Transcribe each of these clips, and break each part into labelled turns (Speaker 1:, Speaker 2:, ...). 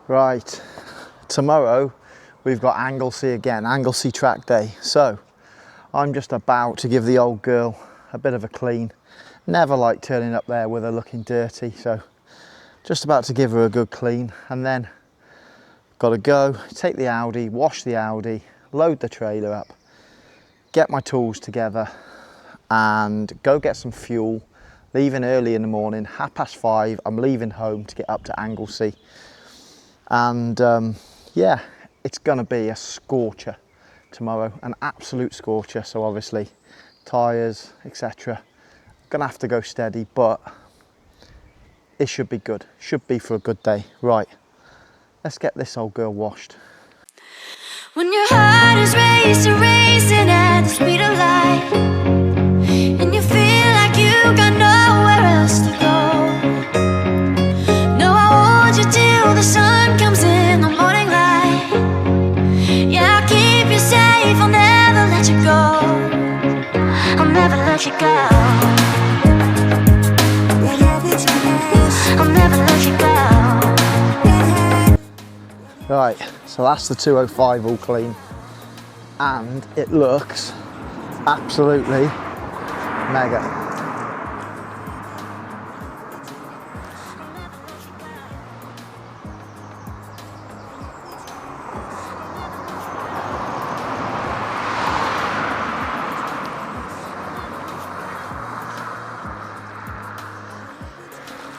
Speaker 1: Right, tomorrow we've got Anglesey again, Anglesey Track Day. So I'm just about to give the old girl a bit of a clean. Never like turning up there with her looking dirty, so just about to give her a good clean, and then got to go, take the Audi, wash the Audi, load the trailer up, get my tools together and go get some fuel, leaving early in the morning, 5:30. I'm leaving home to get up to Anglesey, and yeah, it's gonna be a scorcher tomorrow, an absolute scorcher. So obviously tyres, etc, gonna have to go steady, but it should be good, should be for a good day. Right, let's get this old girl washed.
Speaker 2: When your heart is racing at the speed of light, and you feel like you got nowhere else to go. No, I want you till the sun comes in the morning light. Yeah, I'll keep you safe, I'll never let you go. I'll never let you go. I'll never let you go.
Speaker 1: Right, so that's the 205 all clean, and it looks absolutely mega.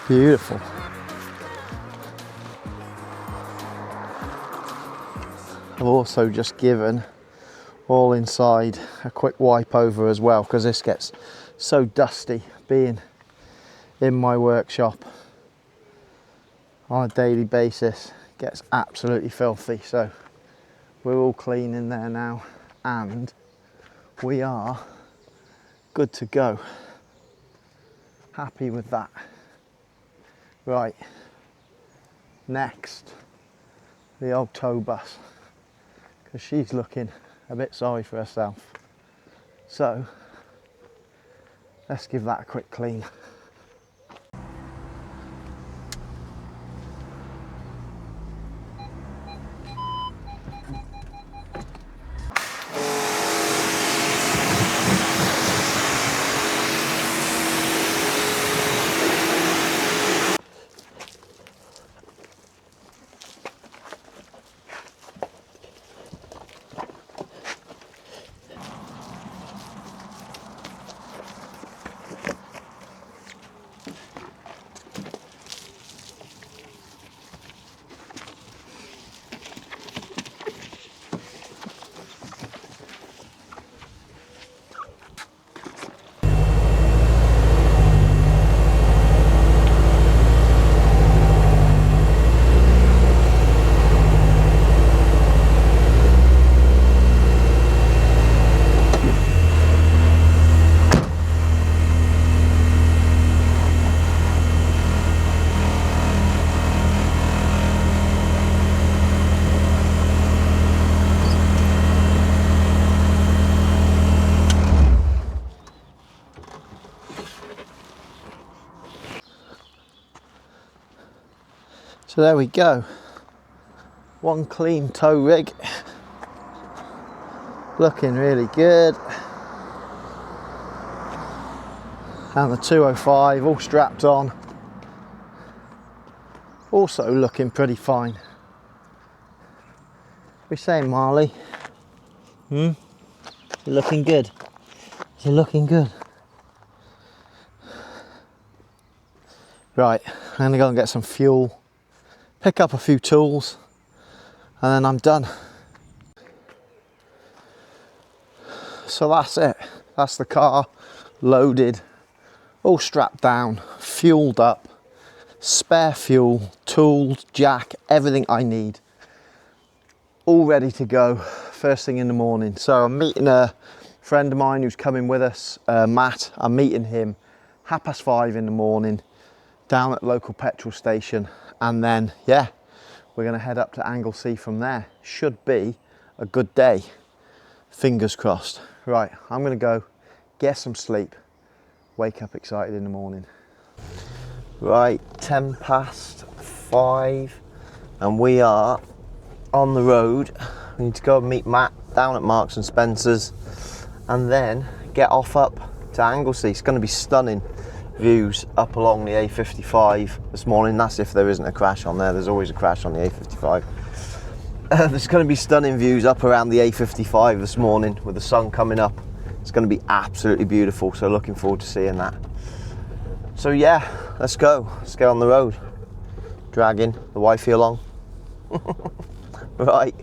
Speaker 1: Beautiful. I've also just given all inside a quick wipe over as well, because this gets so dusty being in my workshop on a daily basis. Gets absolutely filthy, so we're all clean in there now and we are good to go. Happy with that. Right, next, the old tow bus, because she's looking a bit sorry for herself. So let's give that a quick clean. So there we go, one clean tow rig, looking really good, and the 205 all strapped on, also looking pretty fine. What are you saying, Marley? You're looking good. You're looking good. Right, I'm gonna go and get some fuel, pick up a few tools, and then I'm done. So that's it. That's the car loaded, all strapped down, fueled up, spare fuel, tools, jack, everything I need, all ready to go first thing in the morning. So I'm meeting a friend of mine who's coming with us, Matt. I'm meeting him 5:30 in the morning down at the local petrol station, and then yeah, we're going to head up to Anglesey from there. Should be a good day, fingers crossed. Right, I'm going to go get some sleep, wake up excited in the morning. Right, 5:10,
Speaker 3: and we are on the road. We need to go and meet Matt down at Marks and Spencer's and then get off up to Anglesey. It's going to be stunning views up along the A55 this morning. That's if there isn't a crash on there. There's always a crash on the A55. There's going to be stunning views up around the A55 this morning with the sun coming up. It's going to be absolutely beautiful, so looking forward to seeing that. So yeah, let's go. Let's get on the road. Dragging the wifey along. Right,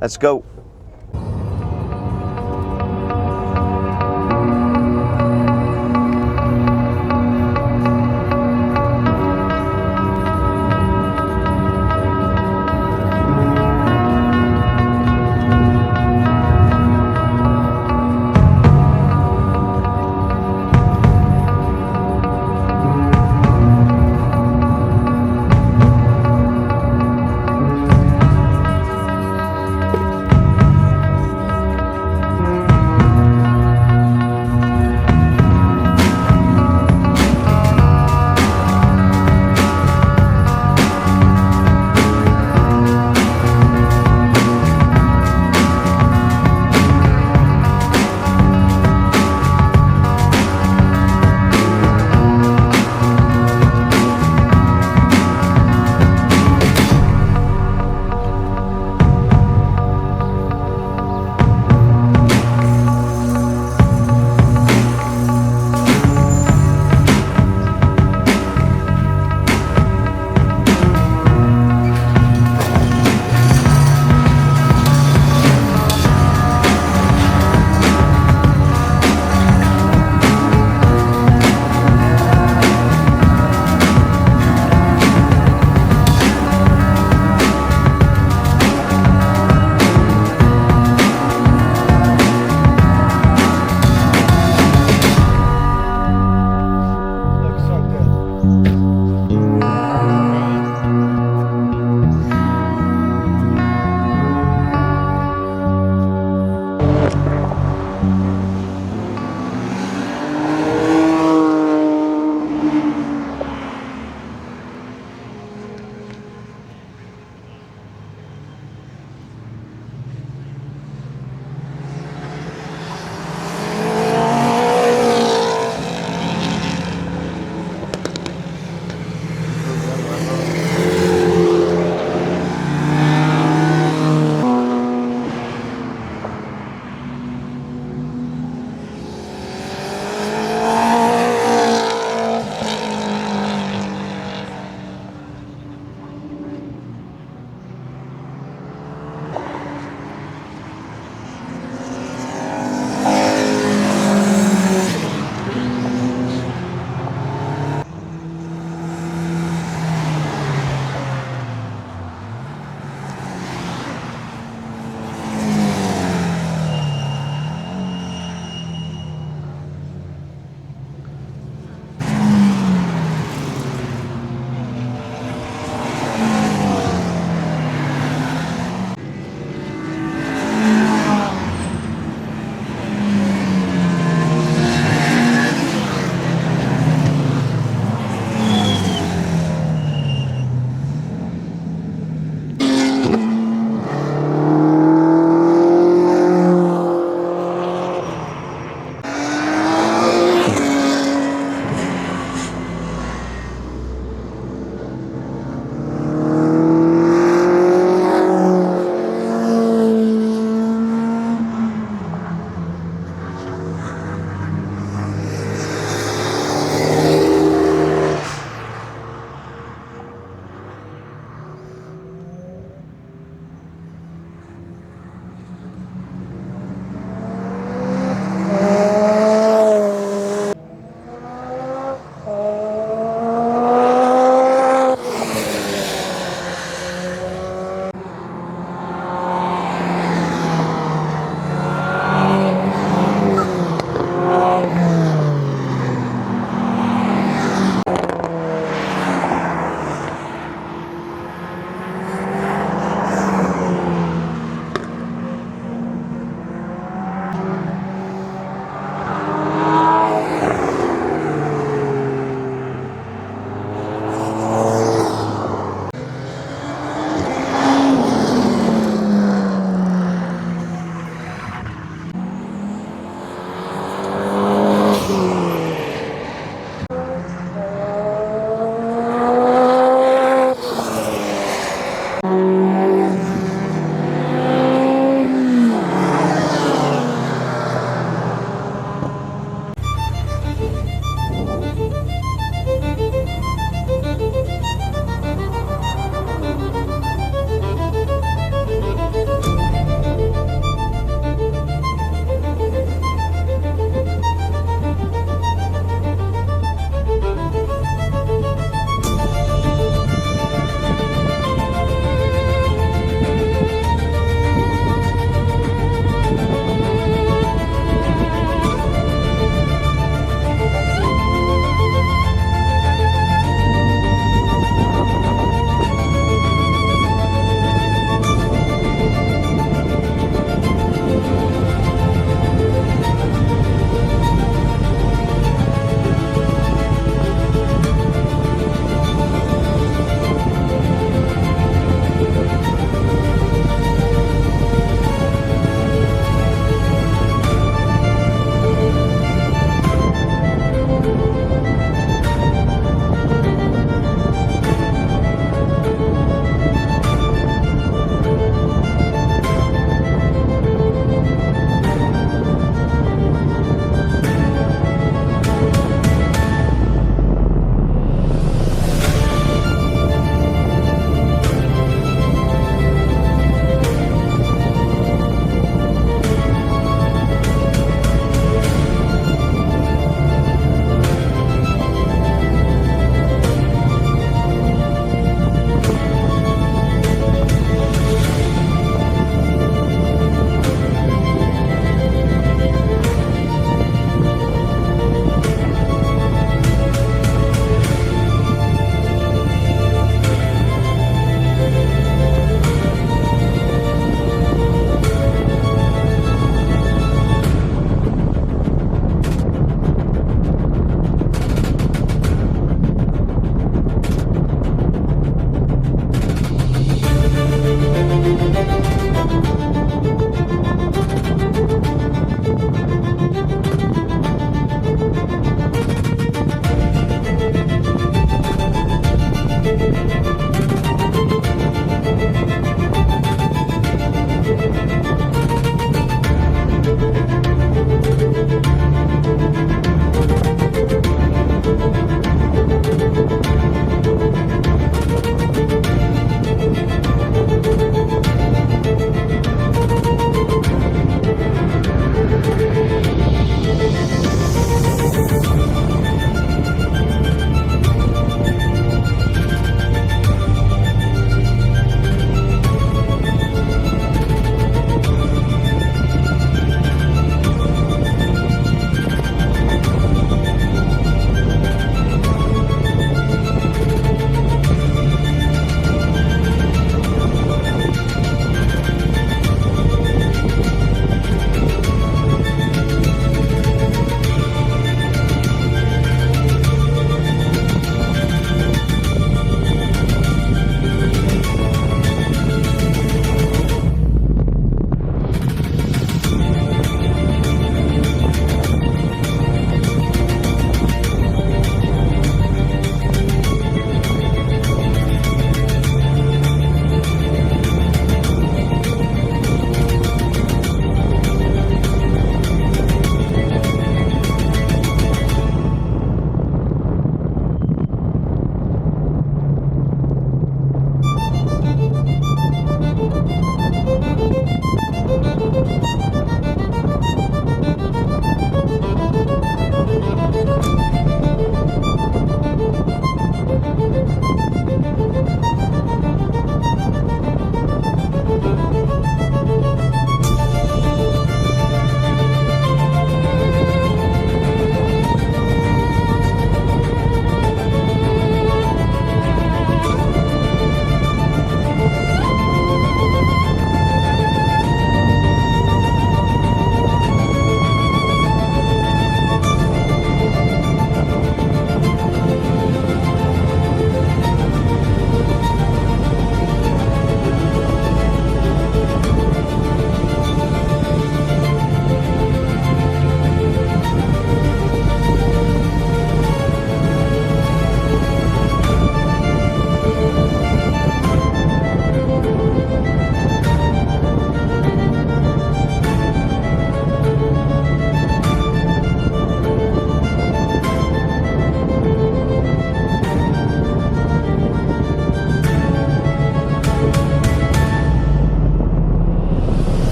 Speaker 3: let's go.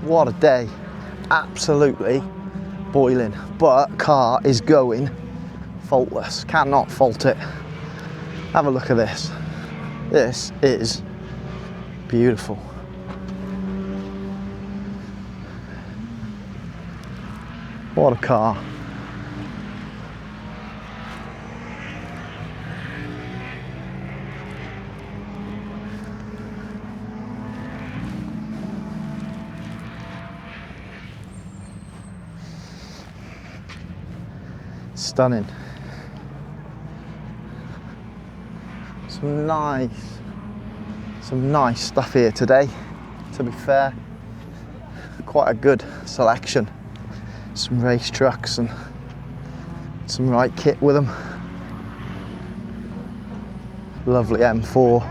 Speaker 1: What a day. Absolutely boiling, but car is going faultless. Cannot fault it. Have a look at this. This is beautiful. What a car. Stunning. Some nice stuff here today, to be fair. Quite a good selection. Some race trucks and some right kit with them. Lovely M4.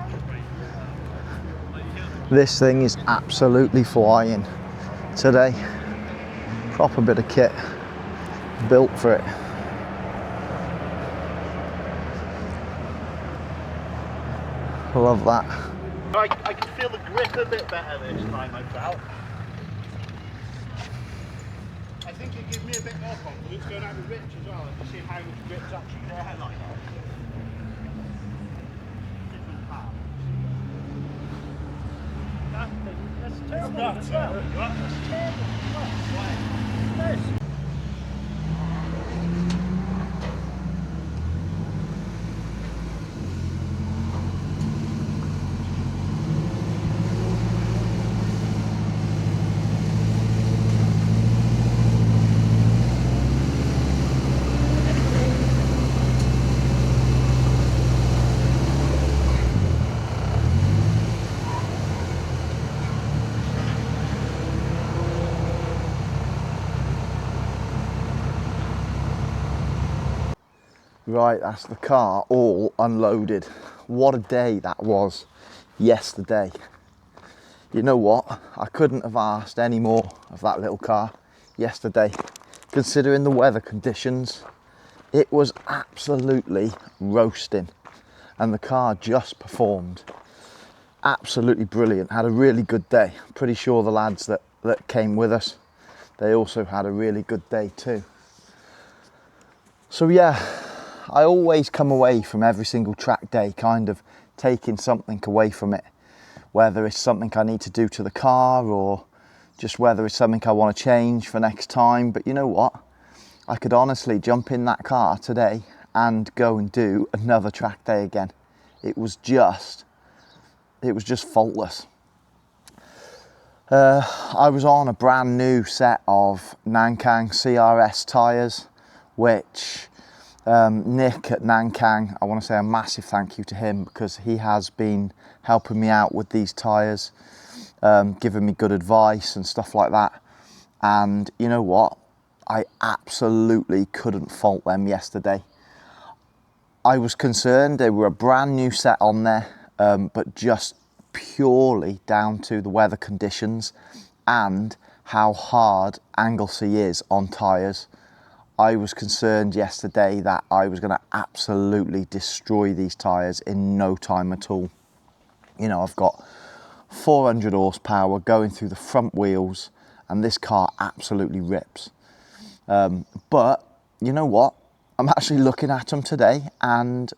Speaker 1: This thing is absolutely flying today. Proper bit of kit built for it. Love that.
Speaker 4: I can feel the grip a bit better this time, I felt. I think it gives me a bit more confidence going out with Rich as well, and seeing how much grip's actually there like that. Different parts. That's terrible as well. That's terrible.
Speaker 1: Right, that's the car all unloaded. What a day that was yesterday. You know what? I couldn't have asked any more of that little car yesterday. Considering the weather conditions, it was absolutely roasting and the car just performed. Absolutely brilliant. Had a really good day. Pretty sure the lads that came with us, they also had a really good day too. So yeah, I always come away from every single track day kind of taking something away from it, whether it's something I need to do to the car or just whether it's something I want to change for next time. But you know what? I could honestly jump in that car today and go and do another track day again. It was just faultless. I was on a brand new set of Nankang CRS tyres, which Nick at Nankang, I want to say a massive thank you to him because he has been helping me out with these tyres, giving me good advice and stuff like that. And you know what? I absolutely couldn't fault them yesterday. I was concerned they were a brand new set on there, but just purely down to the weather conditions and how hard Anglesey is on tyres. I was concerned yesterday that I was going to absolutely destroy these tyres in no time at all. You know, I've got 400 horsepower going through the front wheels and this car absolutely rips. But you know what? I'm actually looking at them today and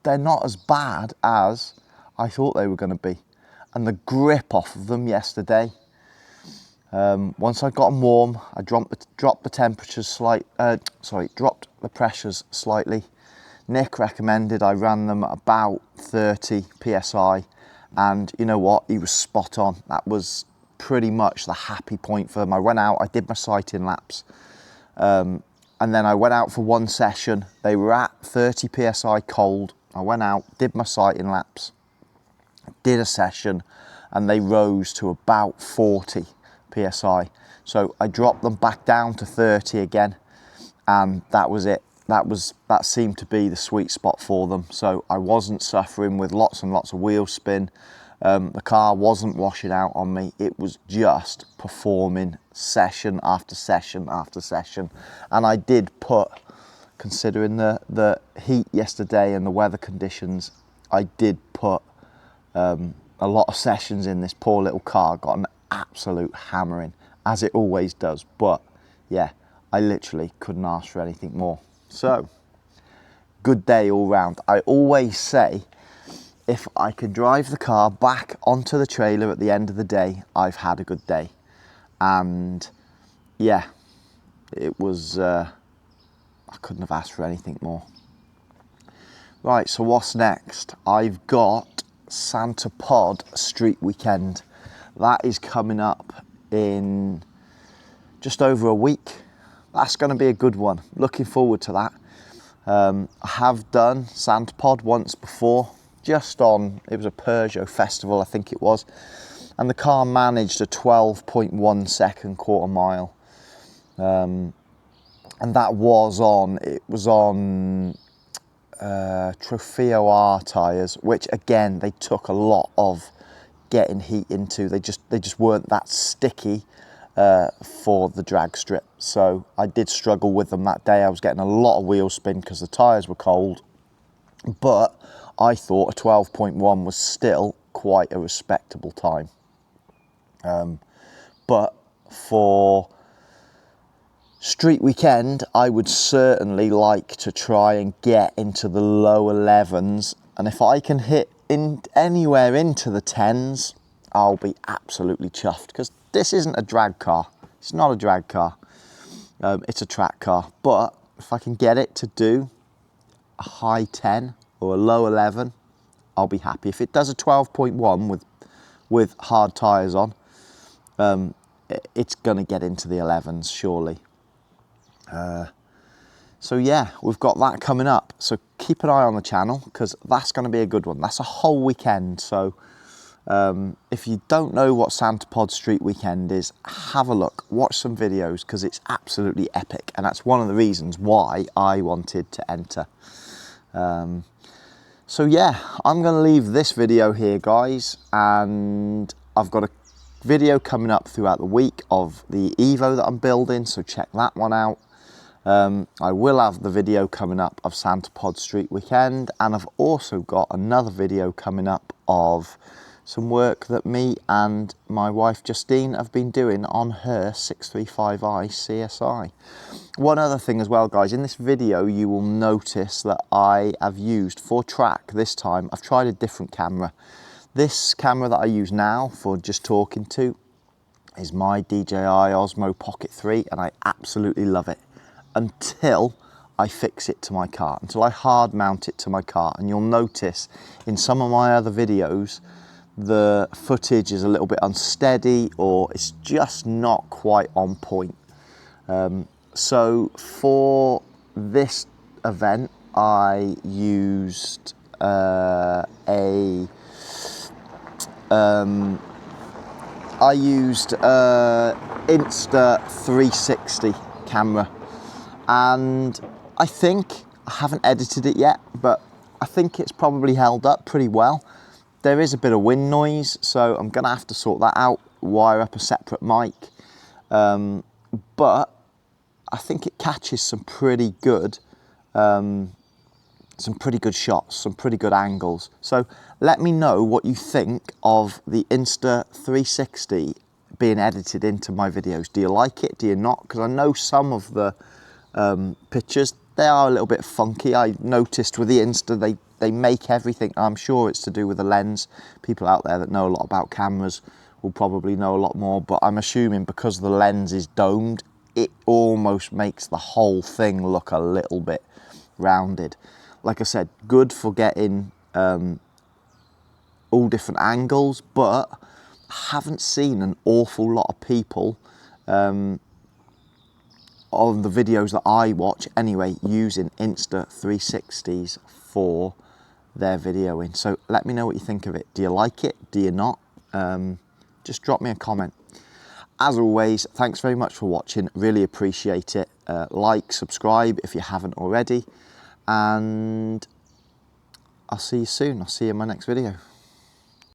Speaker 1: they're not as bad as I thought they were going to be. And the grip off of them yesterday, once I got them warm, I dropped the temperatures dropped the pressures slightly. Nick recommended I ran them at about 30 psi, and you know what? He was spot on. That was pretty much the happy point for them. I went out, I did my sighting laps, and then I went out for one session. They were at 30 psi cold. I went out, did my sighting laps, did a session, and they rose to about 40 psi. So I dropped them back down to 30 again, and that was it. That seemed to be the sweet spot for them. So I wasn't suffering with lots and lots of wheel spin. The car wasn't washing out on me. It was just performing session after session after session. And I did put, considering the heat yesterday and the weather conditions, I did put a lot of sessions in this poor little car. Got an absolute hammering, as it always does. But yeah, I literally couldn't ask for anything more. So, good day all round. I always say, if I could drive the car back onto the trailer at the end of the day, I've had a good day. And yeah, it was, I couldn't have asked for anything more. Right, so what's next? I've got Santa Pod Street Weekend. That is coming up in just over a week. That's going to be a good one. Looking forward to that. I have done Santa Pod once before, just on, it was a Peugeot festival, I think it was, and the car managed a 12.1 second quarter mile. And that was on, it was on Trofeo R tyres, which again, they took a lot of getting heat into. They just weren't that sticky for the drag strip. So I did struggle with them that day. I was getting a lot of wheel spin because the tyres were cold, but I thought a 12.1 was still quite a respectable time. But for Street Weekend, I would certainly like to try and get into the low 11s, and if I can hit in anywhere into the 10s, I'll be absolutely chuffed, because this isn't a drag car. It's not a drag car. It's a track car. But if I can get it to do a high 10 or a low 11, I'll be happy. If it does a 12.1 with hard tyres on, it's going to get into the 11s, surely. So yeah, we've got that coming up. So keep an eye on the channel, because that's going to be a good one. That's a whole weekend. So if you don't know what Santa Pod Street Weekend is, have a look, watch some videos, because it's absolutely epic. And that's one of the reasons why I wanted to enter. So yeah, I'm going to leave this video here, guys. And I've got a video coming up throughout the week of the Evo that I'm building. So check that one out. I will have the video coming up of Santa Pod Street Weekend, and I've also got another video coming up of some work that me and my wife Justine have been doing on her 635i CSI. One other thing as well, guys, in this video you will notice that I have used, for track this time, I've tried a different camera. This camera that I use now for just talking to is my DJI Osmo Pocket 3, and I absolutely love it. Until I fix it to my car, until I hard mount it to my car. And you'll notice in some of my other videos, the footage is a little bit unsteady, or it's just not quite on point. So for this event, I used Insta360 camera. And I think, I haven't edited it yet, but I think it's probably held up pretty well. There is a bit of wind noise, so I'm gonna have to sort that out, wire up a separate mic. But I think it catches some pretty good shots, some pretty good angles. So let me know what you think of the Insta360 being edited into my videos. Do you like it? Do you not? Because I know some of the pictures, they are a little bit funky. I noticed with the Insta, they make everything. I'm sure it's to do with the lens. People out there that know a lot about cameras will probably know a lot more, but I'm assuming because the lens is domed, it almost makes the whole thing look a little bit rounded. Like I said, good for getting all different angles, but I haven't seen an awful lot of people on the videos that I watch anyway, using Insta360s for their videoing. So let me know what you think of it. Do you like it? Do you not? Just drop me a comment. As always, thanks very much for watching. Really appreciate it. Like, subscribe if you haven't already. And I'll see you soon. I'll see you in my next video.